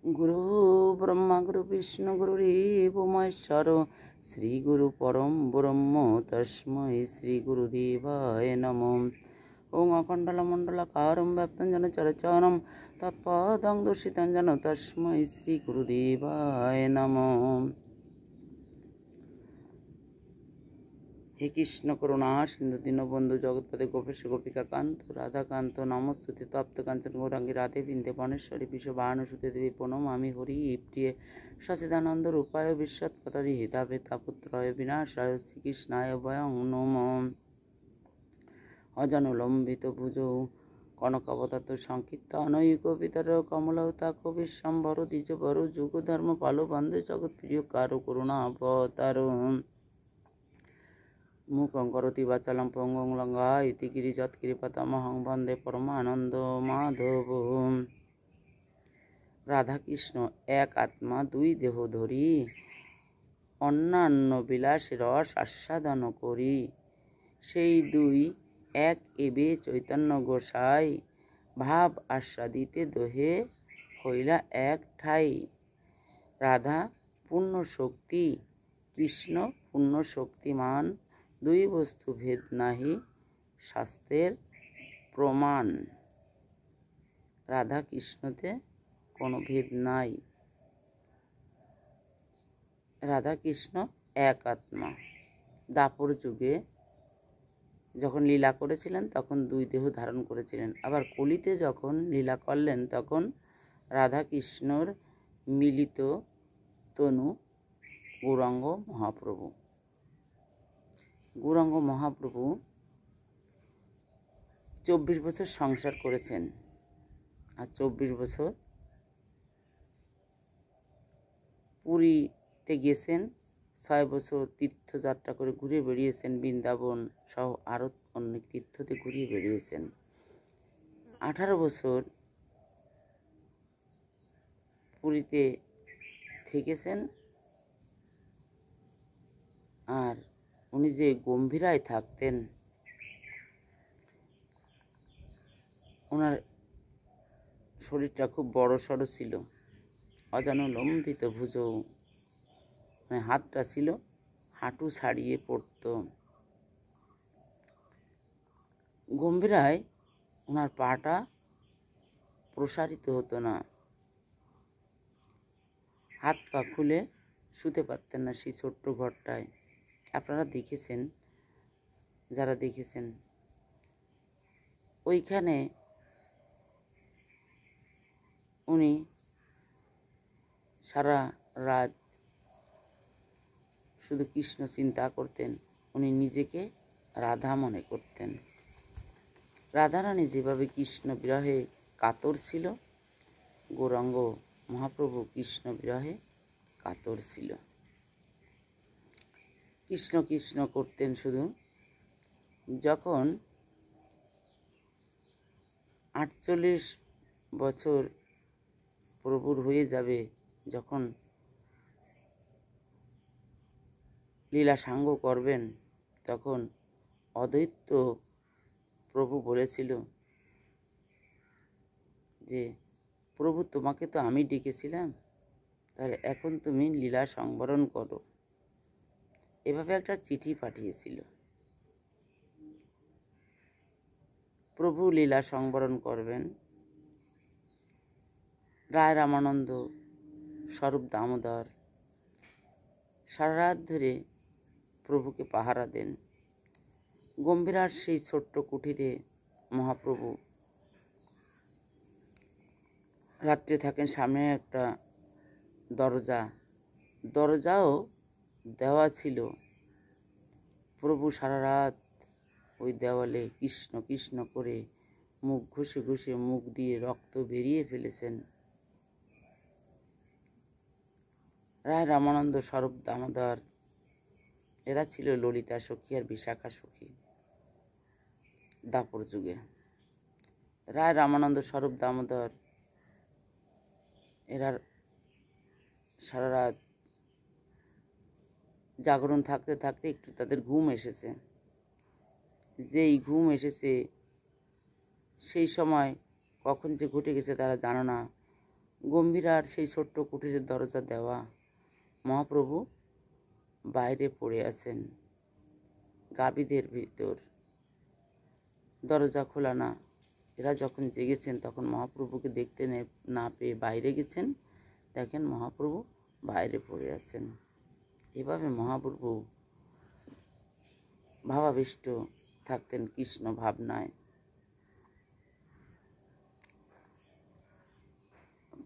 गुरु ब्रह्मा गुरु विष्णु गुरुदेव महेश्वर श्री गुरु परम ब्रह्म तस्मै श्री गुरुदेवाय नमः। ओं अखंडलमंडलकारं व्याप्तं जन चरचरणं तत्पदं दर्शितं जन तस्मै श्री गुरुदेवाय नमः। हे कृष्ण करुणा सिंधु दीनबंधु जगत्पते गोपेश गोपिका कांत राधाकांत नमस्तुते तप्त कांचन गौरांगी राधे बिंदे बनेश्वरी विश्वभानुसुते देवी प्रणमामि हरि प्रिय सचिदानंद रूपाय विश्वत्पतये हितावे तापुत्राय विनाशाय श्रीकृष्णाय वयं नमः। अजानुलंबित भुजौ कनकावतात संकीर्तनयुगवितर कमलताको विश्वम्भर द्विजवर जुग धर्म पालो बंदे जगत प्रिय कारो करुणा अवतारो मूकं करोति वाचालं पंगुं लंघयति गिरिजात्कृपातमहं वन्दे परमानंद माधव। राधा कृष्ण एक आत्मा दुई देह धरी अन्यान्य বিলাস रस आस्वादन करी সেই দুই এক এবে চৈতন্য গোসাই ভাব আস্বাদিতে দোহে হইলা এক ঠাই। রাধা পূর্ণ শক্তি কৃষ্ণ পূর্ণ শক্তিমান দুই বস্তু ভেদ নাহি শাস্ত্রের প্রমাণ। রাধা কৃষ্ণতে কোনো ভেদ নাই। রাধা কৃষ্ণ এক আত্মা। দাপর যুগে যখন লীলা করেছিলেন তখন দুই দেহ ধারণ করেছিলেন, আবার কলিতে যখন লীলা করলেন তখন রাধা কৃষ্ণর মিলিত তনু গৌরাঙ্গ মহাপ্রভু। গৌরাঙ্গ মহাপ্রভু 24 বছর সংসার করেছেন, আর 24 বছর পুরীতে গেছেন, 6 বছর তীর্থযাত্রা করে ঘুরে বেরিয়েছেন, বৃন্দাবন সহ আরও অনেক তীর্থতে ঘুরিয়ে বেরিয়েছেন। 18 বছর পুরীতে থেকেছেন। আর উনি যে গম্ভীরায় থাকতেন, ওনার শরীরটা খুব বড় সড়ো ছিল। অজানুলম্বিত ভুজৌ, মানে হাতটা ছিল হাঁটু ছাড়িয়ে পড়ত। গম্ভীরায় ওনার পাটা প্রসারিত হতো না, হাত পা খুলে শুতে পারতেন না সেই ছোট্ট ঘরটায়। আপনারা দেখেছেন, যারা দেখেছেন, ওইখানে উনি সারা রাত শুধু কৃষ্ণ চিন্তা করতেন। উনি নিজেকে রাধা মনে করতেন। রাধারানী যেভাবে কৃষ্ণ বিরহে কাতর ছিল, গৌরাঙ্গ মহাপ্রভু কৃষ্ণ বিরহে কাতর ছিল। কৃষ্ণ কৃষ্ণ করতেন শুধু। যখন 48 বছর প্রভুর হয়ে যাবে, যখন লীলা সাঙ্গ করবেন, তখন অদ্বৈত প্রভু বলেছিল যে প্রভু তোমাকে তো আমি ডেকেছিলাম, তাহলে এখন তুমি লীলা সংবরণ করো। এভাবে একটা চিঠি পাঠিয়েছিল। প্রভু লীলা সংবরণ করবেন। রায় রামানন্দ স্বরূপ দামোদর সারা রাত ধরে প্রভুকে পাহারা দেন। গম্ভীরার সেই ছোট্ট কুঠিরে মহাপ্রভু রাত্রে থাকেন। সামনে একটা দরজাও দেওয়া ছিল। প্রভু সারা রাত ওই দেওয়ালে কৃষ্ণ কৃষ্ণ করে মুখ ঘষে ঘষে মুখ দিয়ে রক্ত বেরিয়ে ফেলেছেন। রায় রামানন্দ স্বরূপ দামোদর এরা ছিল ললিতা সখী আর বিশাখা সখী দাপর যুগে। রায় রামানন্দ স্বরূপ দামোদর এরা সারা রাত জাগরণ থাকতে থাকতে একটু তাদের ঘুম এসেছে। যেই ঘুম এসেছে সেই সময় কখন যে ঘটে গেছে তারা জানো না। গম্ভীরার সেই ছোট্ট কুটিরের দরজা দেওয়া। মহাপ্রভু বাইরে পড়ে আছেন গাভীদের ভিতর, দরজা খোলা না। এরা যখন জেগেছেন তখন মহাপ্রভুকে দেখতে না পেয়ে বাইরে গেছেন, দেখেন মহাপ্রভু বাইরে পড়ে আছেন। এভাবে মহাপ্রভু ভাবাবিষ্ট থাকতেন কৃষ্ণ ভাবনায়।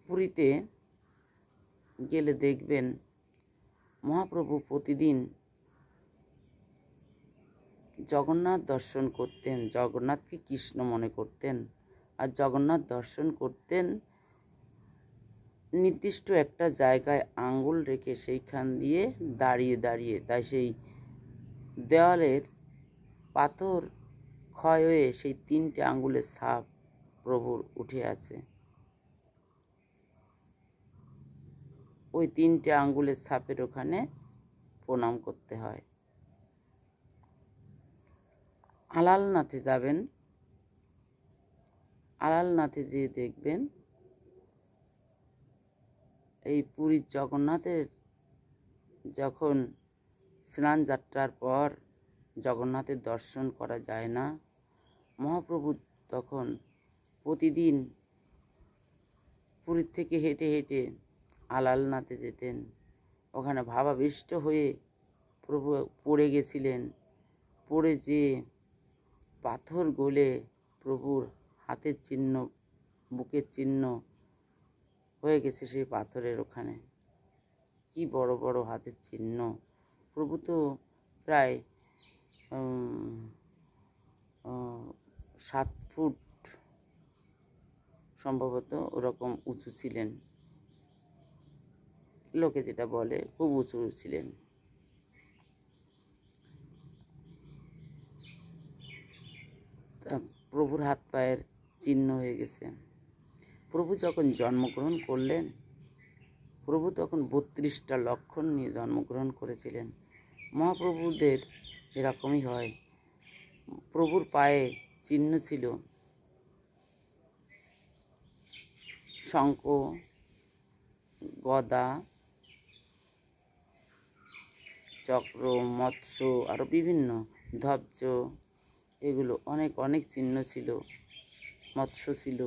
পুরীতে গেলে দেখবেন মহাপ্রভু প্রতিদিন জগন্নাথ দর্শন করতেন, জগন্নাথকে কৃষ্ণ মনে করতেন। আর জগন্নাথ দর্শন করতেন নির্দিষ্ট একটা জায়গায় আঙ্গুল রেখে সেইখান দিয়ে দাঁড়িয়ে দাঁড়িয়ে। তাই সেই দেওয়ালের পাথর ক্ষয় হয়ে সেই 3টে আঙ্গুলের ছাপ প্রভুর উঠে আছে। ওই 3টে আঙ্গুলের ছাপের ওখানে প্রণাম করতে হয়। আলালনাথে যাবেন, আলালনাথে যেয়ে দেখবেন এই পুরীর জগন্নাথের যখন স্নান যাত্রার পর জগন্নাথের দর্শন করা যায় না, মহাপ্রভু তখন প্রতিদিন পুরীর থেকে হেঁটে হেঁটে আলালনাথে যেতেন। ওখানে ভাবাবিষ্ট হয়ে প্রভু পড়ে গেছিলেন। পড়ে যেয়ে পাথর গলে প্রভুর হাতের চিহ্ন, বুকের চিহ্ন হয়ে গেছে সেই পাথরের ওখানে। কি বড় বড় হাতের চিহ্ন! প্রভু তো প্রায় 7 ফুট সম্ভবত ওরকম উঁচু ছিলেন, লোকে যেটা বলে খুব উঁচু ছিলেন। প্রভুর হাত পায়ের চিহ্ন হয়ে গেছে। প্রভু যখন জন্মগ্রহণ করলেন, প্রভু তখন 32টা লক্ষণ নিয়ে জন্মগ্রহণ করেছিলেন। মহাপ্রভুদের এরকমই হয়। প্রভুর পায়ে চিহ্ন ছিল শঙ্খ, গদা, চক্র, মৎস্য, আরও বিভিন্ন ধ্বজ, এগুলো অনেক অনেক চিহ্ন ছিল, মৎস্য ছিল।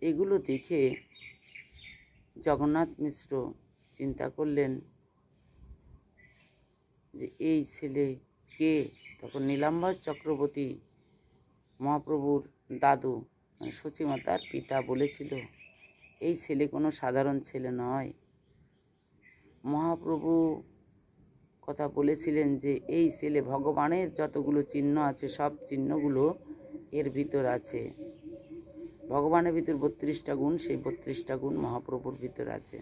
এগুলো দেখে জগন্নাথ মিশ্র চিন্তা করলেন যে এই ছেলে কে? তখন নীলাম্বর চক্রবর্তী মহাপ্রভুর দাদু মানে সচিমাতার পিতা বলেছিল, এই ছেলে কোনো সাধারণ ছেলে নয়। মহাপ্রভু কথা বলেছিলেন যে এই ছেলে ভগবানের যতগুলো চিহ্ন আছে সব চিহ্নগুলো এর ভিতর আছে। ভগবানের ভিতর 32টা গুণ, সেই 32টা গুণ মহাপ্রভুর ভিতর আছে।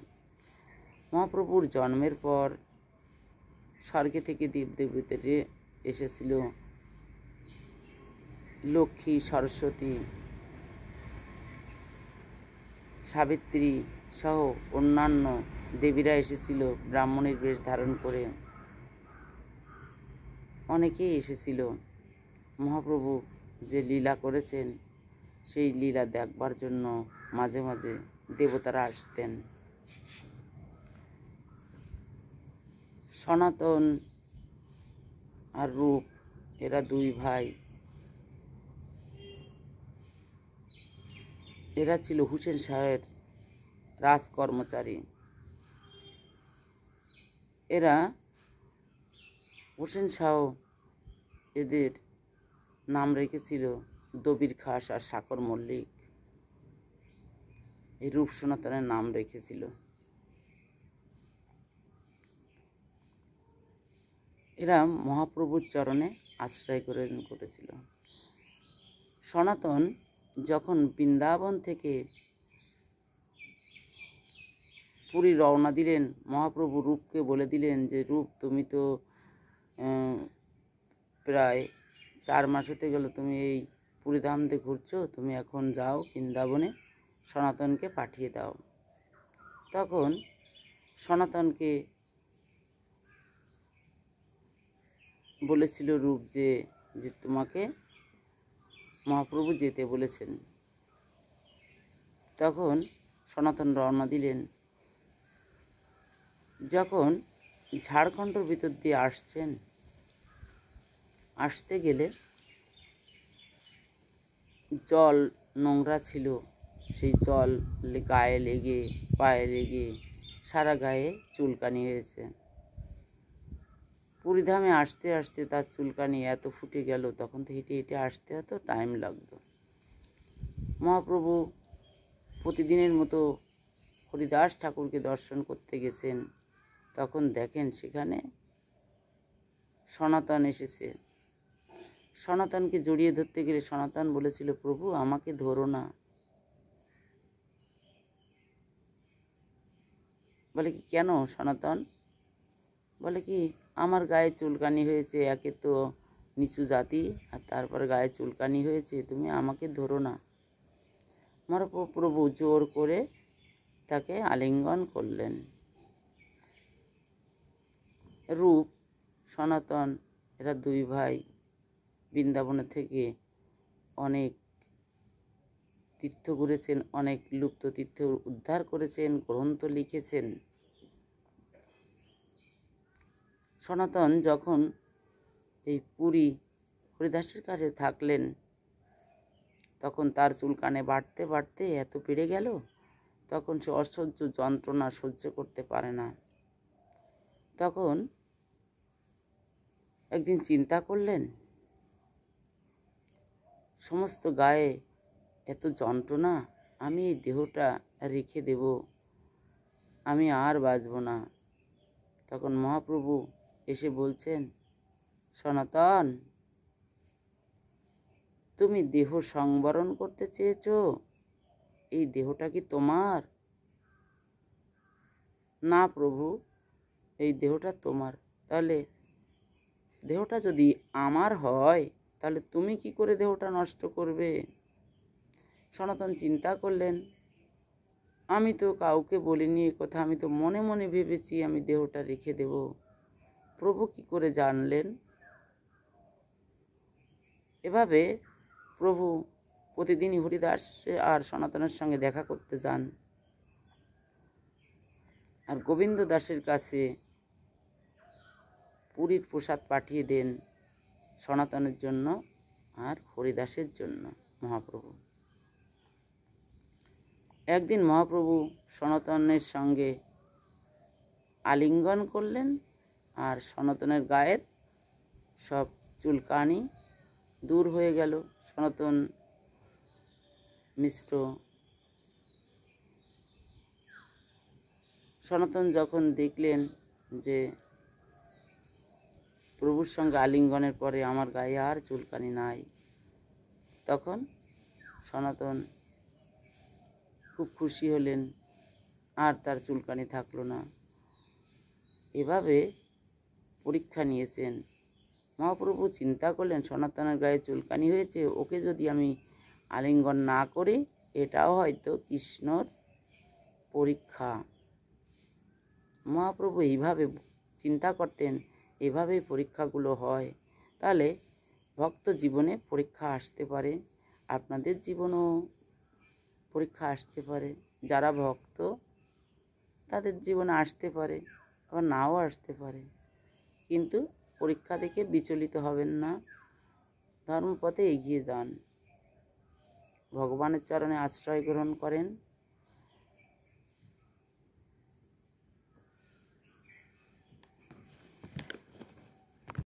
মহাপ্রভুর জন্মের পর স্বর্গে থেকে দেবদেবীতে এসেছিল লক্ষ্মী, সরস্বতী, সাবিত্রী সহ অন্যান্য দেবীরা এসেছিল ব্রাহ্মণের বেশ ধারণ করে। অনেকেই এসেছিল। মহাপ্রভু যে লীলা করেছেন সেই লীলা দেখবার জন্য মাঝে মাঝে দেবতারা আসতেন। সনাতন আর রূপ এরা 2 ভাই। এরা ছিল হুসেন শাহের রাজকর্মচারী। এরা হুসেন শাহ এদের নাম রেখেছিল দবির খাস আর সাকর মল্লিক। এই রূপ সনাতনের নাম রেখেছিল। এরা মহাপ্রভুর চরণে আশ্রয় করেছিল। সনাতন যখন বৃন্দাবন থেকে পুরী রওনা দিলেন, মহাপ্রভু রূপকে বলে দিলেন যে রূপ তুমি তো প্রায় 4 মাস হতে গেল তুমি এই পুরীধাম দিয়ে ঘুরছো, তুমি এখন যাও বৃন্দাবনে, সনাতনকে পাঠিয়ে দাও। তখন সনাতনকে বলেছিল রূপ যে তোমাকে মহাপ্রভু যেতে বলেছেন। তখন সনাতন রওনা দিলেন। যখন ঝাড়খণ্ডের ভিতর দিয়ে আসতে গেলে জল নোংরা ছিল, সেই জল গায়ে লেগে পায়ে লেগে সারা গায়ে চুলকানি হয়েছে। পুরীধামে আসতে আসতে তার চুলকানি এত ফুটে গেল, তখন তো হেঁটে হেঁটে আসতে এত টাইম লাগতো। মহাপ্রভু প্রতিদিনের মতো হরিদাস ঠাকুরকে দর্শন করতে গেছেন। তখন দেখেন সেখানে সনাতন এসেছে। সনাতনকে জড়িয়ে ধরতে গেলে সনাতন বলেছিল, প্রভু আমাকে ধরো না। বলে কি, কেন সনাতন? বলে কি, আমার গায়ে চুলকানি হয়েছে, একে তো নিচু জাতি, আর তারপর গায়ে চুলকানি হয়েছে, তুমি আমাকে ধরো না। প্রভু জোর করে তাকে আলিঙ্গন করলেন। রূপ সনাতন এরা দুই ভাই বৃন্দাবনে থেকে অনেক তীর্থ ঘুরেছেন, অনেক লুপ্ত তীর্থ উদ্ধার করেছেন, গ্রন্থ লিখেছেন। সনাতন যখন এই পুরী হরিদাসের কাছে থাকলেন, তখন তার চুলকানে বাড়তে বাড়তে এত বেড়ে গেল, তখন সে অসহ্য যন্ত্রণা সহ্য করতে পারে না। তখন একদিন চিন্তা করলেন, সমস্ত গায়ে এত যন্ত্রণা, আমি এই দেহটা রেখে দেব, আমি আর বাঁচব না। তখন মহাপ্রভু এসে বলছেন, সনাতন তুমি দেহ সংবরণ করতে চেয়েছো, এই দেহটা কি তোমার? না প্রভু, এই দেহটা তোমার। তাহলে দেহটা যদি আমার হয়, তাহলে তুমি কি করে দেহটা নষ্ট করবে? সনাতন চিন্তা করলেন, আমি তো কাউকে বলিনি এ কথা, আমি তো মনে মনে ভেবেছি আমি দেহটা রেখে দেব। প্রভু কি করে জানলেন? এভাবে প্রভু প্রতিদিনই হরিদাস আর সনাতনের সঙ্গে দেখা করতে যান, আর গোবিন্দ দাসের কাছে পুরীর প্রসাদ পাঠিয়ে দেন সনাতনের জন্য আর হরিদাসের জন্য। মহাপ্রভু একদিন মহাপ্রভু সনাতনের সঙ্গে আলিঙ্গন করলেন, আর সনাতনের গায়ের সব চুলকানি দূর হয়ে গেল। সনাতন মিশ্র সনাতন যখন দেখলেন যে প্রভুর সঙ্গে আলিঙ্গনের পরে আমার গায়ে আর চুলকানি নাই, তখন সনাতন খুব খুশি হলেন, আর তার চুলকানি থাকলো না। এভাবে পরীক্ষা নিয়েছেন। মহাপ্রভু চিন্তা করলেন, সনাতনের গায়ে চুলকানি হয়েছে, ওকে যদি আমি আলিঙ্গন না করি, এটাও হয়তো কৃষ্ণর পরীক্ষা। মহাপ্রভু এইভাবে চিন্তা করতেন, এভাবেই পরীক্ষাগুলো হয়। তাহলে ভক্ত জীবনে পরীক্ষা আসতে পারে, আপনাদের জীবনেও পরীক্ষা আসতে পারে। যারা ভক্ত তাদের জীবনে আসতে পারে, আবার নাও আসতে পারে, কিন্তু পরীক্ষা দেখে বিচলিত হবেন না, ধর্মপথে এগিয়ে যান, ভগবানের চরণে আশ্রয় গ্রহণ করেন।